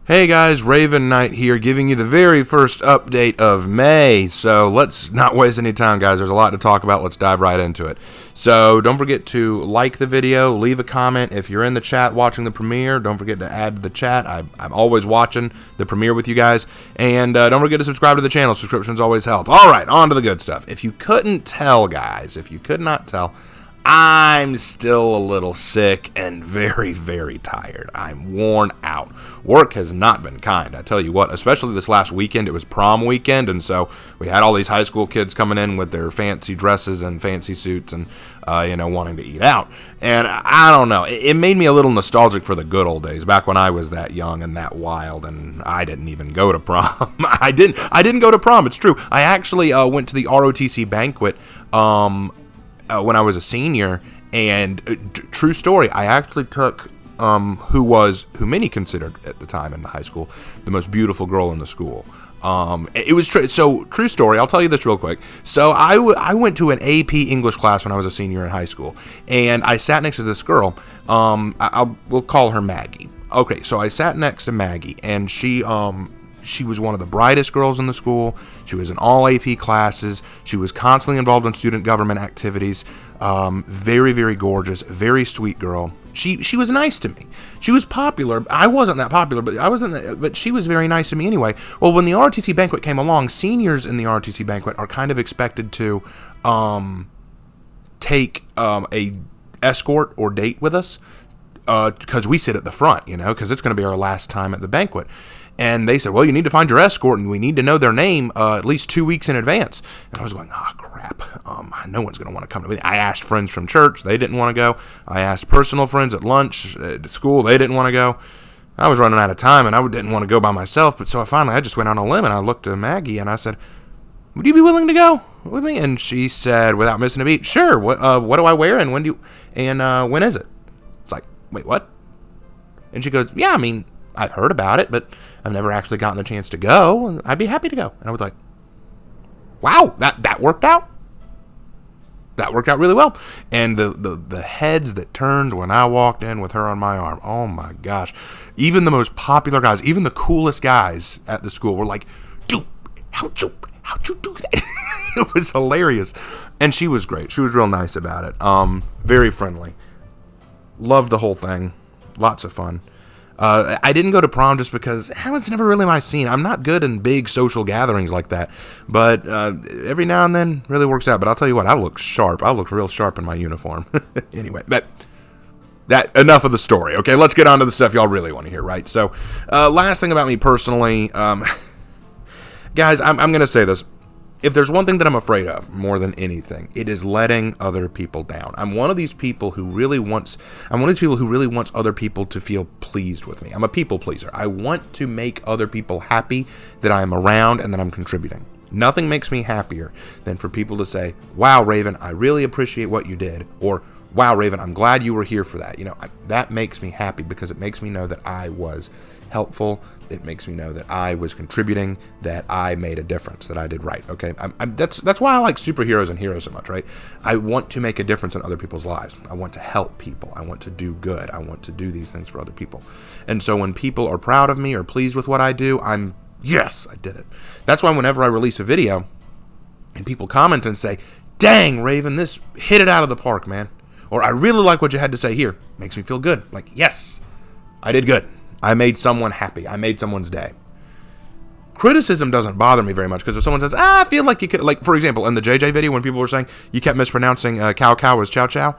Hey guys, Raven Knight here, giving you the very first update of May. So let's not waste any time, guys. There's a lot to talk about. Let's dive right into it. So don't forget to like the video, leave a comment. If you're in the chat watching the premiere, don't forget to add to the chat. I'm always watching the premiere with you guys. And don't forget to subscribe to the channel. Subscriptions always help. All right, on to the good stuff. If you couldn't tell, guys, if you could not tell, I'm still a little sick and very, very tired. I'm worn out. Work has not been kind, I tell you what, especially this last weekend. It was prom weekend, and so we had all these high school kids coming in with their fancy dresses and fancy suits and, wanting to eat out. And I don't know, it made me a little nostalgic for the good old days, back when I was that young and that wild, and I didn't even go to prom. I didn't go to prom, it's true. I actually went to the ROTC banquet, when I was a senior, and true story, I actually took who many considered at the time in the high school the most beautiful girl in the school. It was true story. I'll tell you this real quick. So I went to an AP English class when I was a senior in high school, and I sat next to this girl. We'll call her Maggie. Okay, so I sat next to Maggie, and she was one of the brightest girls in the school. She was in all AP classes. She was constantly involved in student government activities. Very, very gorgeous, very sweet girl. She was nice to me. She was popular. I wasn't that popular, but she was very nice to me anyway. Well, when the ROTC banquet came along, seniors in the ROTC banquet are kind of expected to take a escort or date with us because we sit at the front, because it's going to be our last time at the banquet. And they said, well, you need to find your escort, and we need to know their name at least 2 weeks in advance. And I was going, crap. No one's going to want to come to me. I asked friends from church. They didn't want to go. I asked personal friends at lunch, at school. They didn't want to go. I was running out of time, and I didn't want to go by myself. But so I just went on a limb, and I looked at Maggie, and I said, would you be willing to go with me? And she said, without missing a beat, sure. What do I wear, and when is it? It's like, wait, what? And she goes, yeah, I mean, I've heard about it, but I've never actually gotten the chance to go, and I'd be happy to go. And I was like, wow, that worked out. That worked out really well. And the heads that turned when I walked in with her on my arm, oh my gosh. Even the most popular guys, even the coolest guys at the school were like, dude, how'd you do that? It was hilarious. And she was great. She was real nice about it. Very friendly. Loved the whole thing. Lots of fun. I didn't go to prom just because it's never really my scene. I'm not good in big social gatherings like that, but every now and then really works out. But I'll tell you what, I look sharp. I look real sharp in my uniform. Anyway, that enough of the story. Okay, let's get on to the stuff y'all really want to hear, right? So, last thing about me personally, guys, I'm going to say this. If there's one thing that I'm afraid of more than anything, it is letting other people down. I'm one of these people who really wants other people to feel pleased with me. I'm a people pleaser. I want to make other people happy that I'm around and that I'm contributing. Nothing makes me happier than for people to say, wow, Raven, I really appreciate what you did. Or, wow, Raven, I'm glad you were here for that. That makes me happy because it makes me know that I was helpful. It makes me know that I was contributing, that I made a difference, that I did right. Okay, that's why I like superheroes and heroes so much, right? I want to make a difference in other people's lives. I want to help people. I want to do good. I want to do these things for other people. And so when people are proud of me or pleased with what I do, yes, I did it. That's why whenever I release a video and people comment and say, dang, Raven, this hit it out of the park, man. Or I really like what you had to say here. Makes me feel good. Like, yes, I did good. I made someone happy. I made someone's day. Criticism doesn't bother me very much because if someone says, I feel like you could, like, for example, in the JJ video when people were saying you kept mispronouncing cow as chow chow.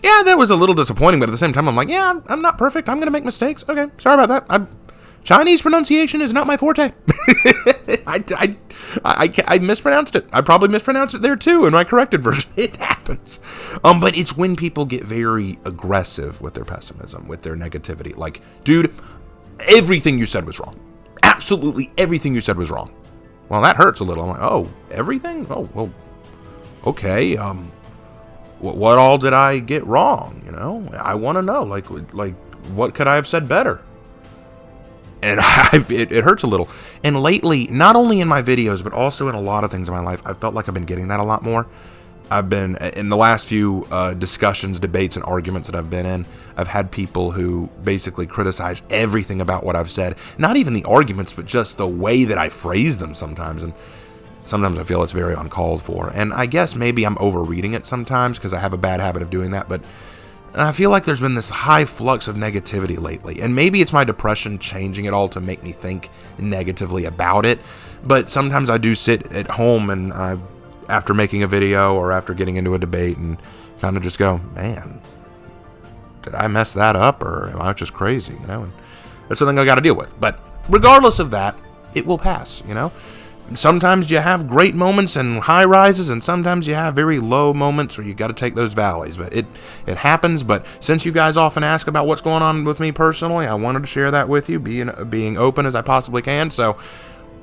Yeah, that was a little disappointing, but at the same time, I'm like, yeah, I'm not perfect. I'm going to make mistakes. Okay, sorry about that. Chinese pronunciation is not my forte. I mispronounced it. I probably mispronounced it there too in my corrected version. It happens. But it's when people get very aggressive with their pessimism, with their negativity. Like, dude, everything you said was wrong. Absolutely everything you said was wrong. Well, that hurts a little. I'm like, oh, everything? Oh, well, okay. What all did I get wrong? I want to know. Like, what could I have said better? And it hurts a little. And lately, not only in my videos, but also in a lot of things in my life, I felt like I've been getting that a lot more. I've been in the last few discussions, debates, and arguments that I've been in. I've had people who basically criticize everything about what I've said. Not even the arguments, but just the way that I phrase them sometimes. And sometimes I feel it's very uncalled for. And I guess maybe I'm overreading it sometimes because I have a bad habit of doing that. But I feel like there's been this high flux of negativity lately. And maybe it's my depression changing it all to make me think negatively about it. But sometimes I do sit at home and after making a video or after getting into a debate and kind of just go, man, did I mess that up or am I just crazy, And that's something I got to deal with. But regardless of that, it will pass, Sometimes you have great moments and high rises, and sometimes you have very low moments where you got to take those valleys. But it happens. But since you guys often ask about what's going on with me personally, I wanted to share that with you, being open as I possibly can. So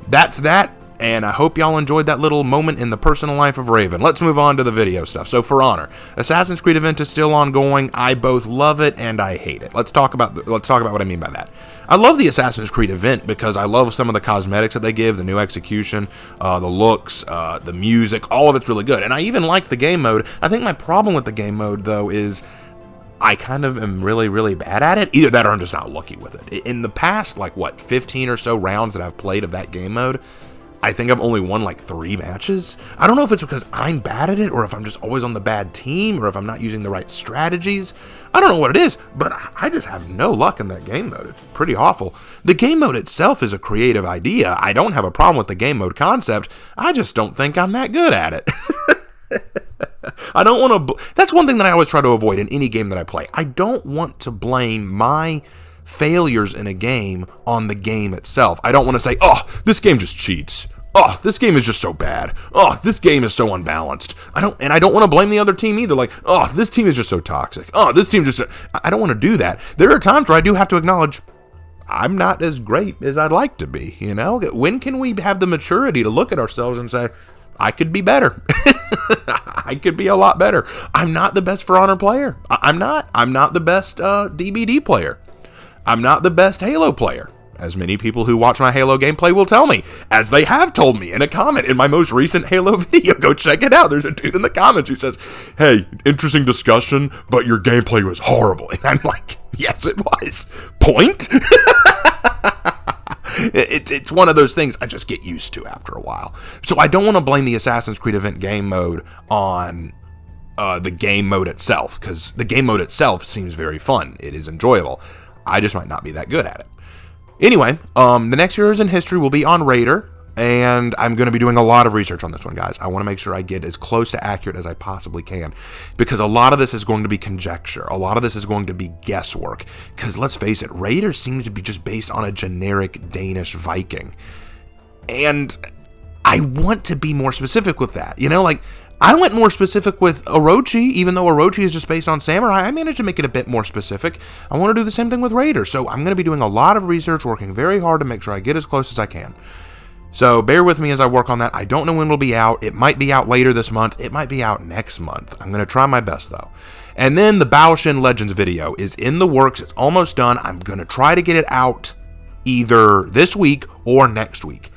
that's that. And I hope y'all enjoyed that little moment in the personal life of Raven. Let's move on to the video stuff. So For Honor, Assassin's Creed event is still ongoing. I both love it and I hate it. Let's talk about what I mean by that. I love the Assassin's Creed event because I love some of the cosmetics that they give, the new execution, the looks, the music, all of it's really good. And I even like the game mode. I think my problem with the game mode, though, is I kind of am really, really bad at it. Either that or I'm just not lucky with it. In the past, 15 or so rounds that I've played of that game mode, I think I've only won 3 matches. I don't know if it's because I'm bad at it or if I'm just always on the bad team or if I'm not using the right strategies. I don't know what it is, but I just have no luck in that game mode. It's pretty awful. The game mode itself is a creative idea. I don't have a problem with the game mode concept. I just don't think I'm that good at it. I don't want to... That's one thing that I always try to avoid in any game that I play. I don't want to blame my failures in a game on the game itself. I don't want to say, oh, this game just cheats. Oh, this game is just so bad. Oh, this game is so unbalanced. I don't want to blame the other team either. Oh, this team is just so toxic. Oh, this team just... I don't want to do that. There are times where I do have to acknowledge I'm not as great as I'd like to be, When can we have the maturity to look at ourselves and say, I could be better. I could be a lot better. I'm not the best For Honor player. I'm not. I'm not the best DBD player. I'm not the best Halo player, as many people who watch my Halo gameplay will tell me, as they have told me in a comment in my most recent Halo video. Go check it out. There's a dude in the comments who says, hey, interesting discussion, but your gameplay was horrible. And I'm like, yes, it was. Point? It's one of those things I just get used to after a while. So I don't want to blame the Assassin's Creed event game mode on the game mode itself, because the game mode itself seems very fun. It is enjoyable. I just might not be that good at it. Anyway, the next Heroes in History will be on Raider, and I'm going to be doing a lot of research on this one, guys. I want to make sure I get as close to accurate as I possibly can, because a lot of this is going to be conjecture. A lot of this is going to be guesswork, because let's face it, Raider seems to be just based on a generic Danish Viking, and I want to be more specific with that. I went more specific with Orochi, even though Orochi is just based on Samurai. I managed to make it a bit more specific. I want to do the same thing with Raider, so I'm going to be doing a lot of research, working very hard to make sure I get as close as I can. So bear with me as I work on that. I don't know when it'll be out. It might be out later this month. It might be out next month. I'm going to try my best, though. And then the Baoshin Legends video is in the works. It's almost done. I'm going to try to get it out either this week or next week.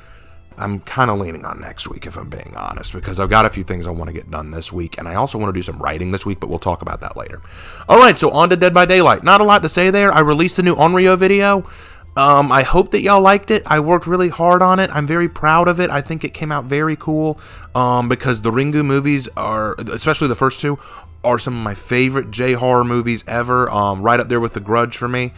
I'm kind of leaning on next week, if I'm being honest, because I've got a few things I want to get done this week, and I also want to do some writing this week, but we'll talk about that later. All right, so on to Dead by Daylight. Not a lot to say there. I released the new Onryo video. I hope that y'all liked it. I worked really hard on it. I'm very proud of it. I think it came out very cool, because the Ringu movies are, especially the first two, are some of my favorite J-horror movies ever, right up there with The Grudge for me.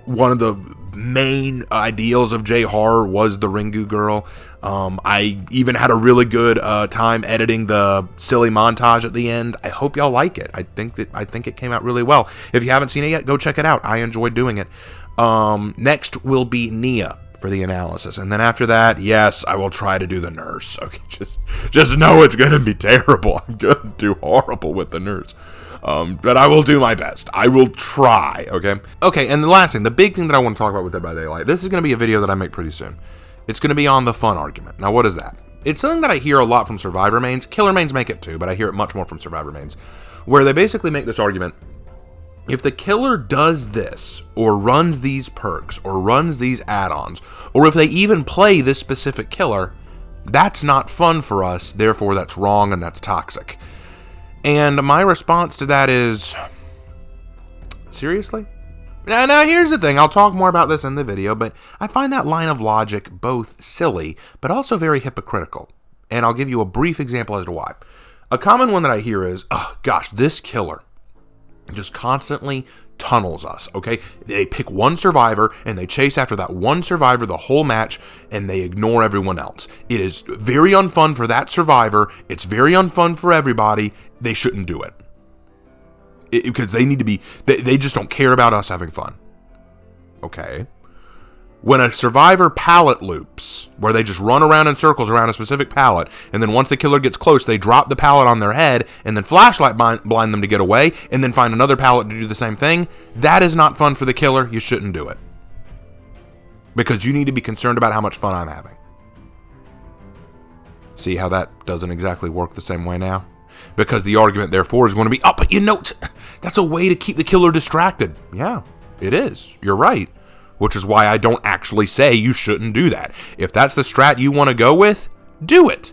One of the main ideals of J-horror was the Ringu girl. I even had a really good time editing the silly montage at the end. I hope y'all like it. I think it came out really well. If you haven't seen it yet, go check it out. I enjoyed doing it. Next will be Nia for the analysis, and then after that, yes, I will try to do the nurse. Okay, just know it's gonna be terrible. I'm gonna do horrible with the nurse. But I will do my best. I will try, okay? Okay, and the last thing, the big thing that I want to talk about with Dead by Daylight, this is going to be a video that I make pretty soon. It's going to be on the fun argument. Now, what is that? It's something that I hear a lot from Survivor mains. Killer mains make it too, but I hear it much more from Survivor mains, where they basically make this argument: if the killer does this, or runs these perks, or runs these add-ons, or if they even play this specific killer, That's not fun for us, therefore that's wrong and that's toxic. And my response to that is, seriously? Now here's the thing, I'll talk more about this in the video, but I find that line of logic both silly, but also very hypocritical. And I'll give you a brief example as to why. A common one that I hear is, oh gosh, this killer just constantly tunnels us, okay? They pick one survivor and they chase after that one survivor the whole match and they ignore everyone else. It is very unfun for that survivor. It's very unfun for everybody. They shouldn't do it. Because they need to be, they just don't care about us having fun. Okay. When a survivor pallet loops, where they just run around in circles around a specific pallet, and then once the killer gets close, they drop the pallet on their head, and then flashlight blind them to get away, and then find another pallet to do the same thing, that is not fun for the killer. You shouldn't do it. Because you need to be concerned about how much fun I'm having. See how that doesn't exactly work the same way now? Because the argument, therefore, is going to be, oh, but you know, that's a way to keep the killer distracted. Yeah, it is. You're right. Which is why I don't actually say you shouldn't do that. If that's the strat you want to go with, do it.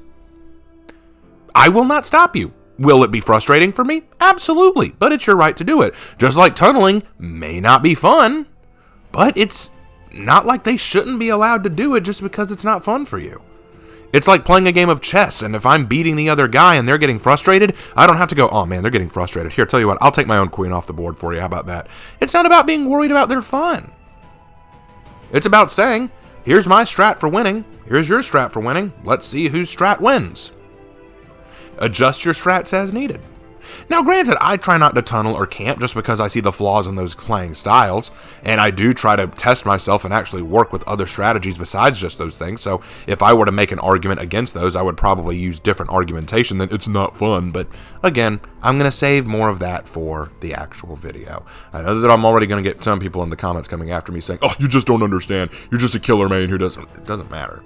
I will not stop you. Will it be frustrating for me? Absolutely, but it's your right to do it. Just like tunneling may not be fun, but it's not like they shouldn't be allowed to do it just because it's not fun for you. It's like playing a game of chess, and if I'm beating the other guy and they're getting frustrated, I don't have to go, oh man, they're getting frustrated. Here, tell you what, I'll take my own queen off the board for you. How about that? It's not about being worried about their fun. It's about saying, here's my strat for winning, here's your strat for winning, let's see whose strat wins. Adjust your strats as needed. Now granted, I try not to tunnel or camp just because I see the flaws in those playing styles, and I do try to test myself and actually work with other strategies besides just those things, so if I were to make an argument against those, I would probably use different argumentation than it's not fun, but again, I'm going to save more of that for the actual video. I know that I'm already going to get some people in the comments coming after me saying, oh, you just don't understand, you're just a killer main who doesn't, it doesn't matter.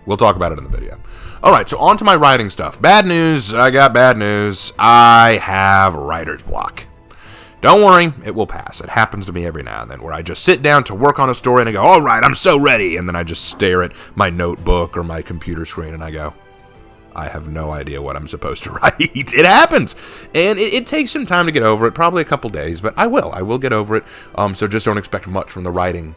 We'll talk about it in the video. Alright, so on to my writing stuff. Bad news, I got bad news. I have writer's block. Don't worry, it will pass. It happens to me every now and then, where I just sit down to work on a story and I go, alright, I'm so ready. And then I just stare at my notebook or my computer screen and I go, I have no idea what I'm supposed to write. It happens. And it takes some time to get over it, probably a couple days, but I will get over it. So just don't expect much from the writing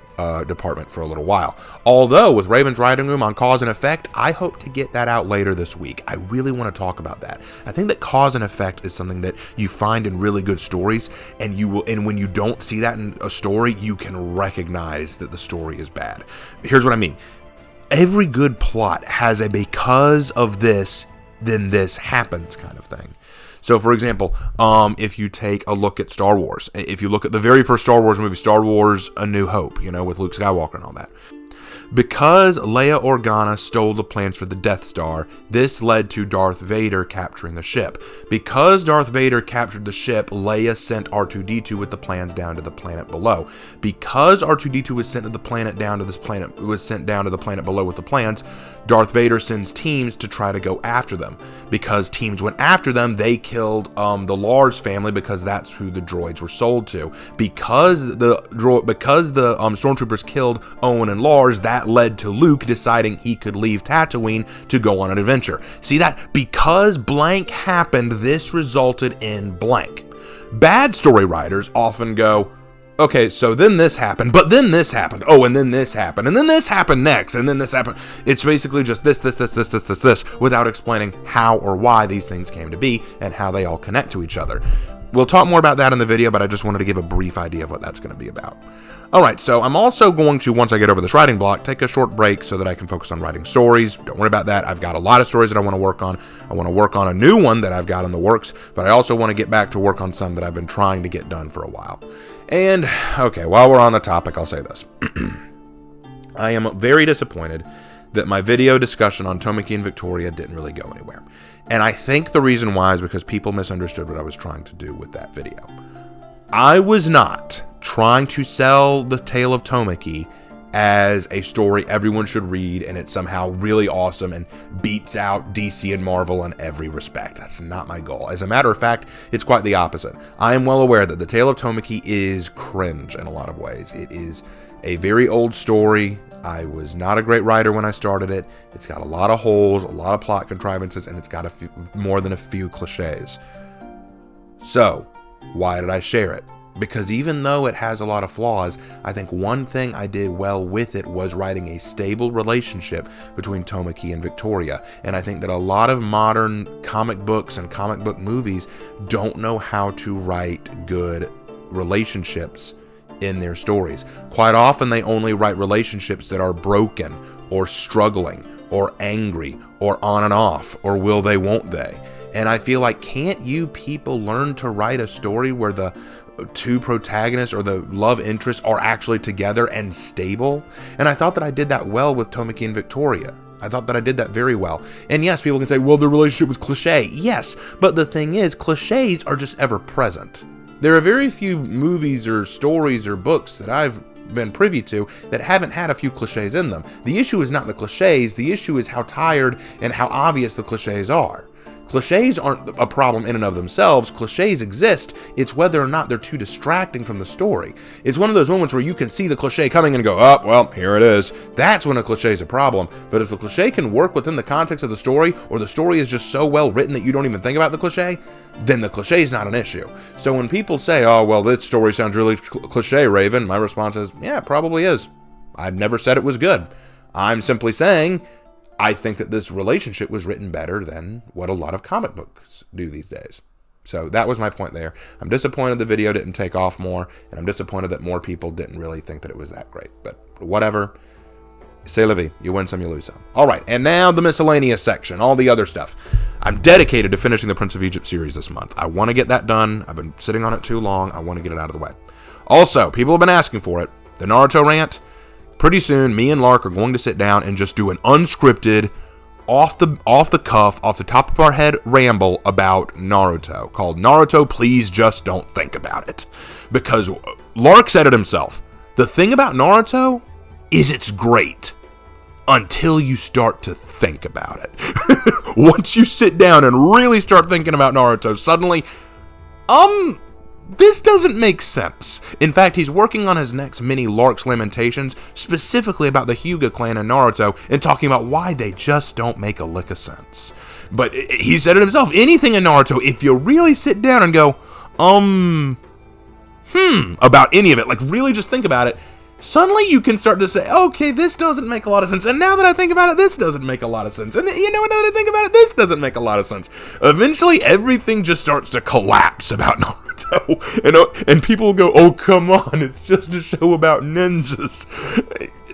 department for a little while. Although, with Raven's Writing Room on Cause and Effect, I hope to get that out later this week. I really want to talk about that. I think that cause and effect is something that you find in really good stories, and when you don't see that in a story, you can recognize that the story is bad. Here's what I mean. Every good plot has a because of this, then this happens kind of thing. So, for example, if you take a look at Star Wars, if you look at the very first Star Wars movie, Star Wars A New Hope, with Luke Skywalker and all that. Because Leia Organa stole the plans for the Death Star, this led to Darth Vader capturing the ship. Because Darth Vader captured the ship, Leia sent R2-D2 with the plans down to the planet below. Because R2-D2 was sent to the planet down to this planet, below with the plans, Darth Vader sends teams to try to go after them. Because teams went after them, they killed the Lars family because that's who the droids were sold to. Because the stormtroopers killed Owen and Lars, that led to Luke deciding he could leave Tatooine to go on an adventure. See that? Because blank happened, this resulted in blank. Bad story writers often go, okay, so then this happened, but then this happened. Oh, and then this happened, and then this happened next, and then this happened. It's basically just this, without explaining how or why these things came to be and how they all connect to each other. We'll talk more about that in the video, but I just wanted to give a brief idea of what that's going to be about. Alright, so I'm also going to, once I get over this writing block, take a short break so that I can focus on writing stories. Don't worry about that. I've got a lot of stories that I want to work on. I want to work on a new one that I've got in the works, but I also want to get back to work on some that I've been trying to get done for a while. And, okay, while we're on the topic, I'll say this. I am very disappointed that my video discussion on Tomiki and Victoria didn't really go anywhere. And I think the reason why is because people misunderstood what I was trying to do with that video. I was not trying to sell the Tale of Tomiki as a story everyone should read and it's somehow really awesome and beats out DC and Marvel in every respect. That's not my goal. As a matter of fact, it's quite the opposite. I am well aware that the Tale of Tomiki is cringe in a lot of ways. It is a very old story. I was not a great writer when I started it. It's got a lot of holes, a lot of plot contrivances, and it's got more than a few cliches. So, why did I share it? Because even though it has a lot of flaws, I think one thing I did well with it was writing a stable relationship between Tamaki and Victoria. And I think that a lot of modern comic books and comic book movies don't know how to write good relationships in their stories. Quite often they only write relationships that are broken or struggling or angry or on and off or will they won't they. And I feel like, can't you people learn to write a story where the two protagonists or the love interests are actually together and stable? And I thought that I did that well with Tamaki and Victoria. I thought that I did that very well. And yes, people can say, well, the relationship was cliche. Yes, but the thing is, cliches are just ever present. There are very few movies or stories or books that I've been privy to that haven't had a few cliches in them. The issue is not the cliches, the issue is how tired and how obvious the cliches are. Cliches aren't a problem in and of themselves. Cliches exist. It's whether or not they're too distracting from the story. It's one of those moments where you can see the cliche coming and go, oh, well, here it is. That's when a cliche is a problem. But if the cliche can work within the context of the story, or the story is just so well written that you don't even think about the cliche, then the cliche is not an issue. So when people say, oh, well, this story sounds really cliche, Raven, my response is, yeah, it probably is. I've never said it was good. I'm simply saying, I think that this relationship was written better than what a lot of comic books do these days. So that was my point there. I'm disappointed the video didn't take off more, and I'm disappointed that more people didn't really think that it was that great. But whatever. C'est la vie. You win some, you lose some. All right, and now the miscellaneous section, all the other stuff. I'm dedicated to finishing the Prince of Egypt series this month. I want to get that done. I've been sitting on it too long. I want to get it out of the way. Also, people have been asking for it. The Naruto rant. Pretty soon, me and Lark are going to sit down and just do an unscripted, off the cuff, off the top of our head ramble about Naruto, called Naruto Please Just Don't Think About It. Because Lark said it himself. The thing about Naruto is it's great until you start to think about it. Once you sit down and really start thinking about Naruto, suddenly, this doesn't make sense. In fact, he's working on his next mini Lark's Lamentations, specifically about the Hyuga clan and Naruto, and talking about why they just don't make a lick of sense. But he said it himself, anything in Naruto, if you really sit down and go, about any of it, like really just think about it, suddenly you can start to say, okay, this doesn't make a lot of sense. And now that I think about it, this doesn't make a lot of sense. And now that I think about it, this doesn't make a lot of sense. Eventually, everything just starts to collapse about Naruto. And people go, oh, come on, it's just a show about ninjas.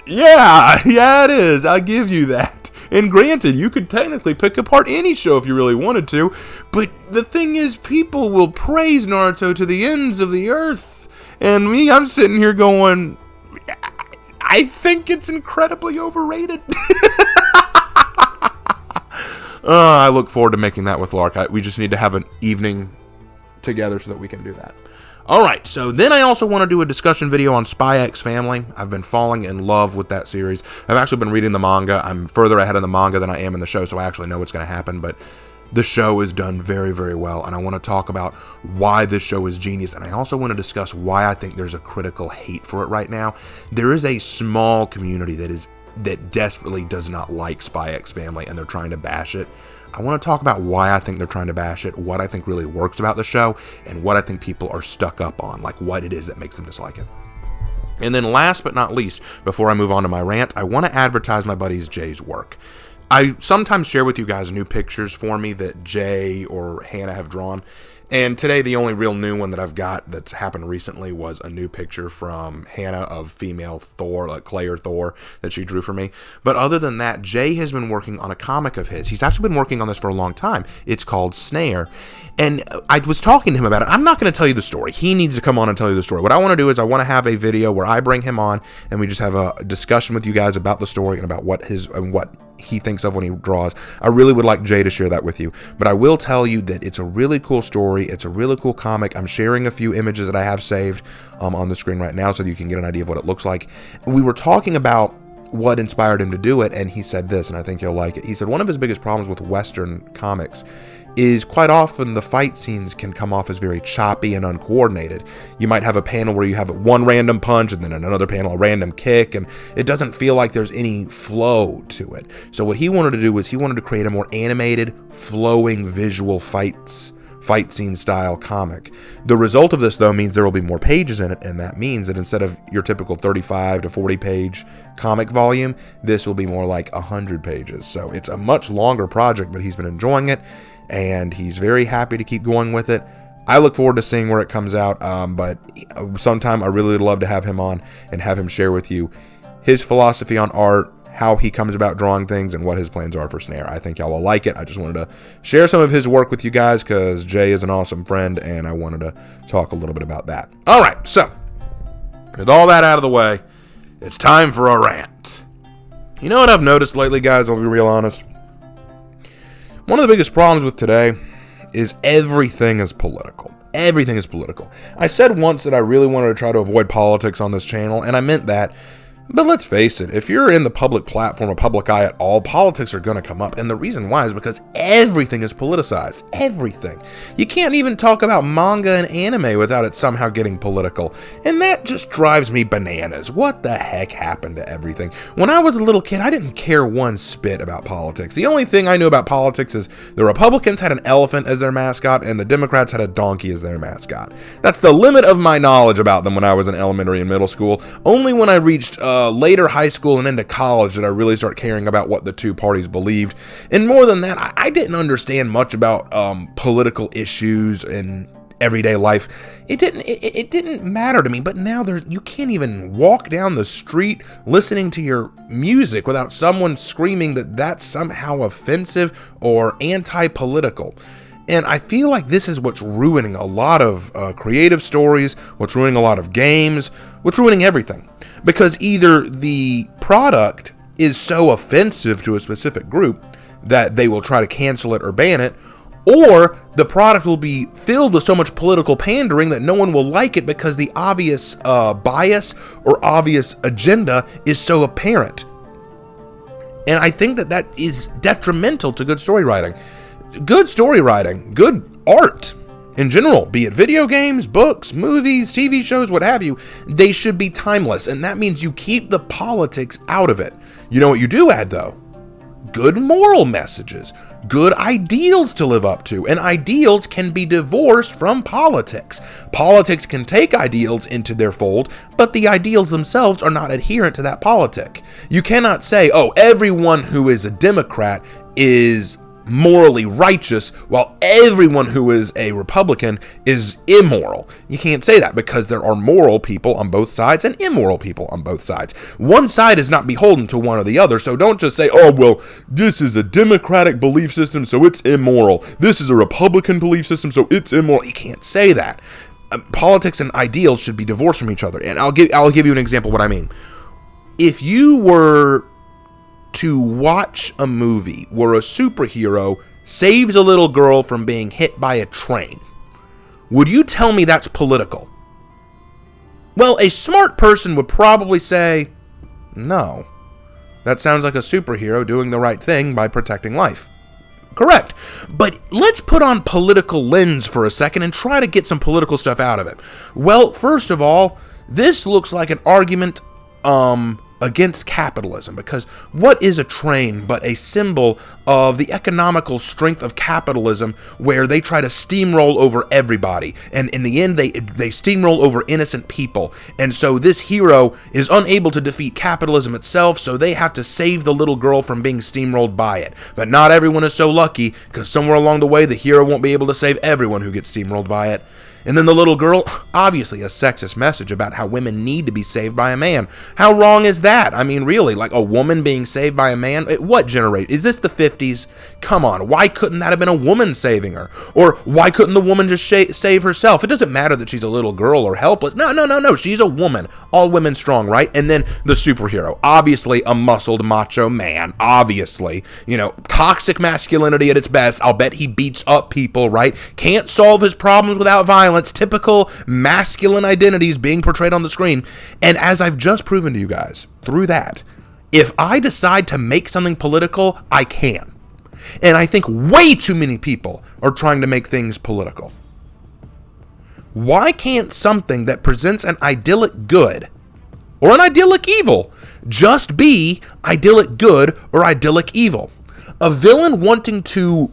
Yeah, it is. I'll give you that. And granted, you could technically pick apart any show if you really wanted to. But the thing is, people will praise Naruto to the ends of the earth. And me, I'm sitting here going, I think it's incredibly overrated. I look forward to making that with Lark. We just need to have an evening together so that we can do that. Alright, so then I also want to do a discussion video on Spy X Family. I've been falling in love with that series. I've actually been reading the manga. I'm further ahead of the manga than I am in the show, so I actually know what's going to happen, but the show is done very, very well, and I want to talk about why this show is genius, and I also want to discuss why I think there's a critical hate for it right now. There is a small community that desperately does not like Spy X Family, and they're trying to bash it. I want to talk about why I think they're trying to bash it, what I think really works about the show, and what I think people are stuck up on, like what it is that makes them dislike it. And then last but not least, before I move on to my rant, I want to advertise my buddy's Jay's work. I sometimes share with you guys new pictures for me that Jay or Hannah have drawn. And today, the only real new one that I've got that's happened recently was a new picture from Hannah of female Thor, like Claire Thor, that she drew for me. But other than that, Jay has been working on a comic of his. He's actually been working on this for a long time. It's called Snare. And I was talking to him about it. I'm not going to tell you the story. He needs to come on and tell you the story. What I want to do is I want to have a video where I bring him on and we just have a discussion with you guys about the story and about what he thinks of when he draws. I really would like Jay to share that with you, but I will tell you that it's a really cool story. It's a really cool comic. I'm sharing a few images that I have saved on the screen right now so that you can get an idea of what it looks like. We were talking about what inspired him to do it, and he said this, and I think you'll like it. He said one of his biggest problems with Western comics is quite often the fight scenes can come off as very choppy and uncoordinated. You might have a panel where you have one random punch and then another panel a random kick, and it doesn't feel like there's any flow to it. So what he wanted to do was he wanted to create a more animated, flowing visual fight scene style comic. The result of this, though, means there will be more pages in it, and that means that instead of your typical 35 to 40 page comic volume, this will be more like 100 pages. So it's a much longer project, but he's been enjoying it, and he's very happy to keep going with it. I look forward to seeing where it comes out, but sometime I really would love to have him on and have him share with you his philosophy on art, how he comes about drawing things, and what his plans are for Snare. I think y'all will like it. I just wanted to share some of his work with you guys because Jay is an awesome friend, and I wanted to talk a little bit about that. All right, so with all that out of the way, it's time for a rant. You know what I've noticed lately, guys? I'll be real honest. One of the biggest problems with today is everything is political. Everything is political. I said once that I really wanted to try to avoid politics on this channel, and I meant that. But let's face it, if you're in the public platform, a public eye at all, politics are going to come up. And the reason why is because everything is politicized. Everything. You can't even talk about manga and anime without it somehow getting political. And that just drives me bananas. What the heck happened to everything? When I was a little kid, I didn't care one spit about politics. The only thing I knew about politics is the Republicans had an elephant as their mascot and the Democrats had a donkey as their mascot. That's the limit of my knowledge about them when I was in elementary and middle school. Only when I reached later high school and into college did I really start caring about what the two parties believed. And more than that, I didn't understand much about political issues and everyday life. It didn't matter to me. But now you can't even walk down the street listening to your music without someone screaming that that's somehow offensive or anti-political. And I feel like this is what's ruining a lot of creative stories, what's ruining a lot of games, what's ruining everything. Because either the product is so offensive to a specific group that they will try to cancel it or ban it, or the product will be filled with so much political pandering that no one will like it because the obvious bias or obvious agenda is so apparent. And I think that is detrimental to good story writing. Good story writing, good art in general, be it video games, books, movies, TV shows, what have you, they should be timeless. And that means you keep the politics out of it. You know what you do add, though? Good moral messages, good ideals to live up to, and ideals can be divorced from politics. Politics can take ideals into their fold, but the ideals themselves are not adherent to that politic. You cannot say, oh, everyone who is a Democrat is morally righteous while everyone who is a Republican is immoral. You can't say that because there are moral people on both sides and immoral people on both sides. One side is not beholden to one or the other, so don't just say, oh, well, this is a Democratic belief system, so it's immoral. This is a Republican belief system, so it's immoral. You can't say that. Politics and ideals should be divorced from each other. And I'll give you an example of what I mean. If you were to watch a movie where a superhero saves a little girl from being hit by a train, would you tell me that's political? Well, a smart person would probably say, no. That sounds like a superhero doing the right thing by protecting life. Correct. But let's put on political lens for a second and try to get some political stuff out of it. Well, first of all, this looks like an argument against capitalism, because what is a train but a symbol of the economical strength of capitalism, where they try to steamroll over everybody, and in the end they steamroll over innocent people. And so this hero is unable to defeat capitalism itself, so they have to save the little girl from being steamrolled by it. But not everyone is so lucky, because somewhere along the way the hero won't be able to save everyone who gets steamrolled by it. And then the little girl, obviously a sexist message about how women need to be saved by a man. How wrong is that? I mean, really, like a woman being saved by a man? What generation? Is this the 50s? Come on, why couldn't that have been a woman saving her? Or why couldn't the woman just save herself? It doesn't matter that she's a little girl or helpless. No, she's a woman. All women strong, right? And then the superhero, obviously a muscled macho man, obviously, toxic masculinity at its best. I'll bet he beats up people, right? Can't solve his problems without violence. Typical masculine identities being portrayed on the screen. And as I've just proven to you guys through that, if I decide to make something political, I can. And I think way too many people are trying to make things political. Why can't something that presents an idyllic good or an idyllic evil just be idyllic good or idyllic evil? A villain wanting to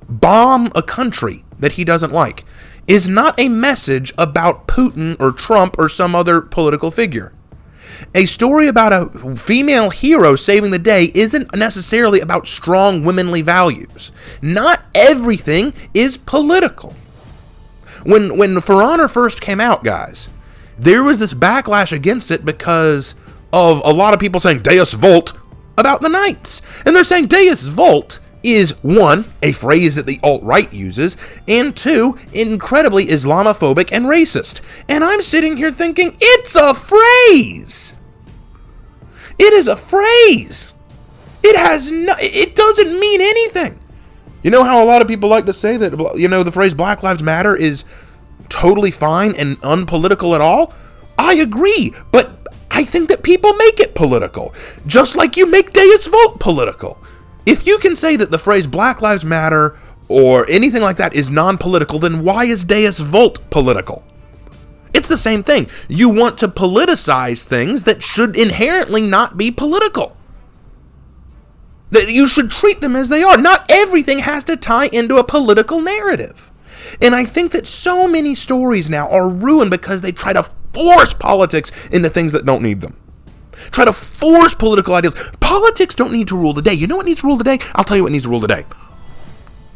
bomb a country that he doesn't like is not a message about Putin or Trump or some other political figure. A story about a female hero saving the day isn't necessarily about strong womanly values. Not everything is political. When For Honor first came out, guys, there was this backlash against it because of a lot of people saying Deus Vult about the Knights. And they're saying Deus Vult is, one, a phrase that the alt-right uses, and two, incredibly Islamophobic and racist. And I'm sitting here thinking, it's a phrase! It is a phrase! It doesn't mean anything. You know how a lot of people like to say that, the phrase Black Lives Matter is totally fine and unpolitical at all? I agree, but I think that people make it political, just like you make Deus Vult political. If you can say that the phrase Black Lives Matter or anything like that is non-political, then why is Deus Vult political? It's the same thing. You want to politicize things that should inherently not be political. That you should treat them as they are. Not everything has to tie into a political narrative. And I think that so many stories now are ruined because they try to force politics into things that don't need them. Try to force political ideals. Politics don't need to rule the day. You know what needs to rule the day? I'll tell you what needs to rule the day.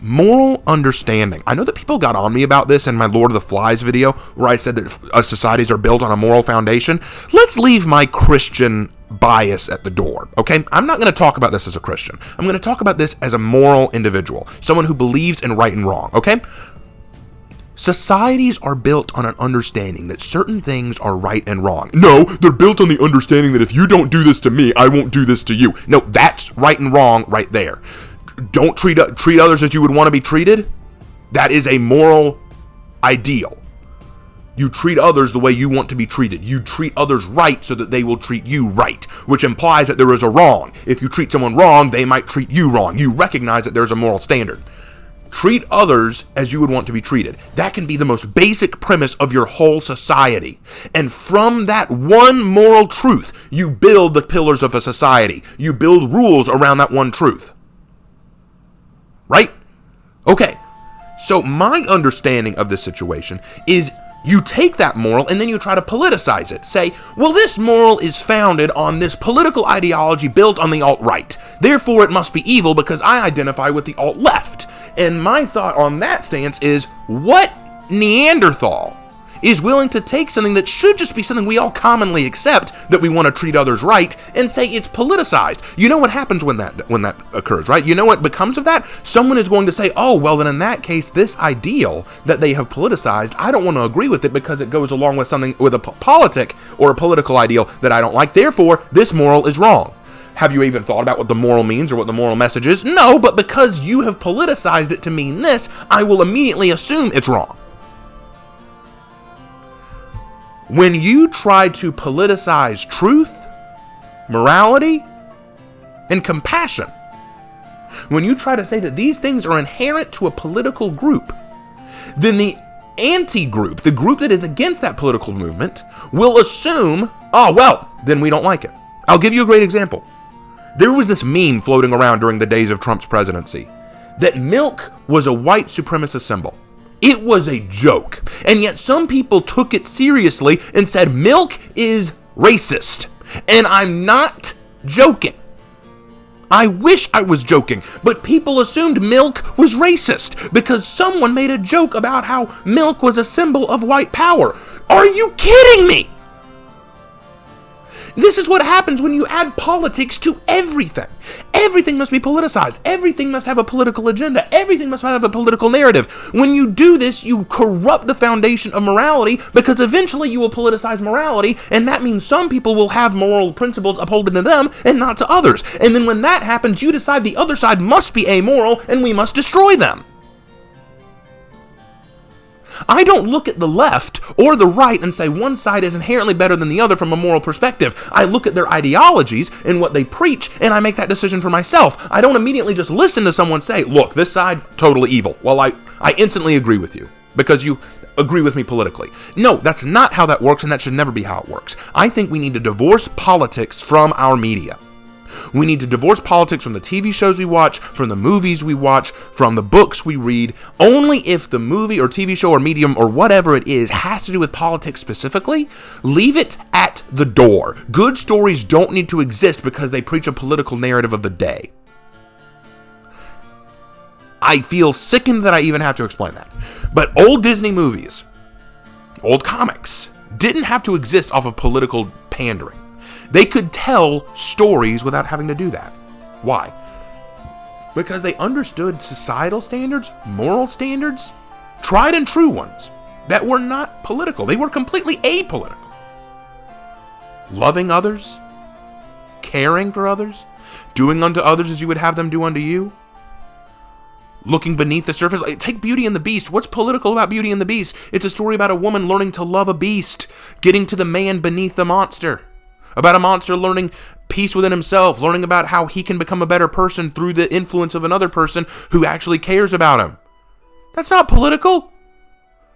Moral understanding. I know that people got on me about this in my Lord of the Flies video where I said that societies are built on a moral foundation. Let's leave my Christian bias at the door, okay? I'm not going to talk about this as a Christian. I'm going to talk about this as a moral individual, someone who believes in right and wrong, okay? Societies are built on an understanding that certain things are right and wrong. No, they're built on the understanding that if you don't do this to me, I won't do this to you. No, that's right and wrong right there. Don't treat others as you would want to be treated. That is a moral ideal. You treat others the way you want to be treated. You treat others right so that they will treat you right, which implies that there is a wrong. If you treat someone wrong, they might treat you wrong. You recognize that there's a moral standard. Treat others as you would want to be treated. That can be the most basic premise of your whole society. And from that one moral truth, you build the pillars of a society. You build rules around that one truth. Right? Okay. So my understanding of this situation is you take that moral and then you try to politicize it. Say, well, this moral is founded on this political ideology built on the alt-right. Therefore, it must be evil because I identify with the alt-left. And my thought on that stance is, what Neanderthal is willing to take something that should just be something we all commonly accept, that we want to treat others right, and say it's politicized? You know what happens when that occurs, right? You know what becomes of that? Someone is going to say, oh, well, then in that case, this ideal that they have politicized, I don't want to agree with it because it goes along with something, with a politic or a political ideal that I don't like. Therefore, this moral is wrong. Have you even thought about what the moral means or what the moral message is? No, but because you have politicized it to mean this, I will immediately assume it's wrong. When you try to politicize truth, morality, and compassion, when you try to say that these things are inherent to a political group, then the anti-group, the group that is against that political movement, will assume, oh, well, then we don't like it. I'll give you a great example. There was this meme floating around during the days of Trump's presidency that milk was a white supremacist symbol. It was a joke, and yet some people took it seriously and said milk is racist. And I'm not joking. I wish I was joking, but people assumed milk was racist because someone made a joke about how milk was a symbol of white power. Are you kidding me? This is what happens when you add politics to everything. Everything must be politicized. Everything must have a political agenda. Everything must have a political narrative. When you do this, you corrupt the foundation of morality because eventually you will politicize morality, and that means some people will have moral principles upholding to them and not to others. And then when that happens, you decide the other side must be amoral and we must destroy them. I don't look at the left or the right and say one side is inherently better than the other from a moral perspective. I look at their ideologies and what they preach, and I make that decision for myself. I don't immediately just listen to someone say, look, this side, totally evil. Well, I instantly agree with you because you agree with me politically. No, that's not how that works, and that should never be how it works. I think we need to divorce politics from our media. We need to divorce politics from the TV shows we watch, from the movies we watch, from the books we read. Only if the movie or TV show or medium or whatever it is has to do with politics specifically, leave it at the door. Good stories don't need to exist because they preach a political narrative of the day. I feel sickened that I even have to explain that. But old Disney movies, old comics, didn't have to exist off of political pandering. They could tell stories without having to do that. Why? Because they understood societal standards, moral standards, tried and true ones that were not political. They were completely apolitical. Loving others, caring for others, doing unto others as you would have them do unto you, looking beneath the surface. Take Beauty and the Beast. What's political about Beauty and the Beast? It's a story about a woman learning to love a beast, getting to the man beneath the monster. About a monster learning peace within himself, learning about how he can become a better person through the influence of another person who actually cares about him. That's not political.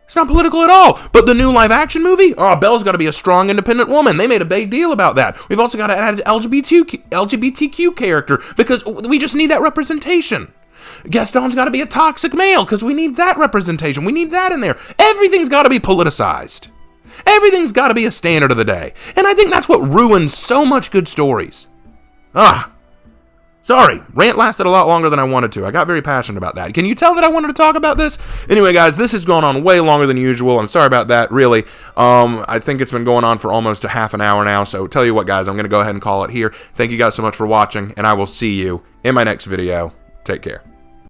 It's not political at all. But the new live action movie, Belle's got to be a strong, independent woman. They made a big deal about that. We've also got to add an LGBTQ character because we just need that representation. Gaston's got to be a toxic male because we need that representation. We need that in there. Everything's got to be politicized. Everything's got to be a standard of the day. And I think that's what ruins so much good stories. Sorry, rant lasted a lot longer than I wanted to. I got very passionate about that. Can you tell that I wanted to talk about this? Anyway, guys, this has gone on way longer than usual. I'm sorry about that, really. I think it's been going on for almost a half an hour now. So tell you what, guys, I'm going to go ahead and call it here. Thank you guys so much for watching, and I will see you in my next video. Take care.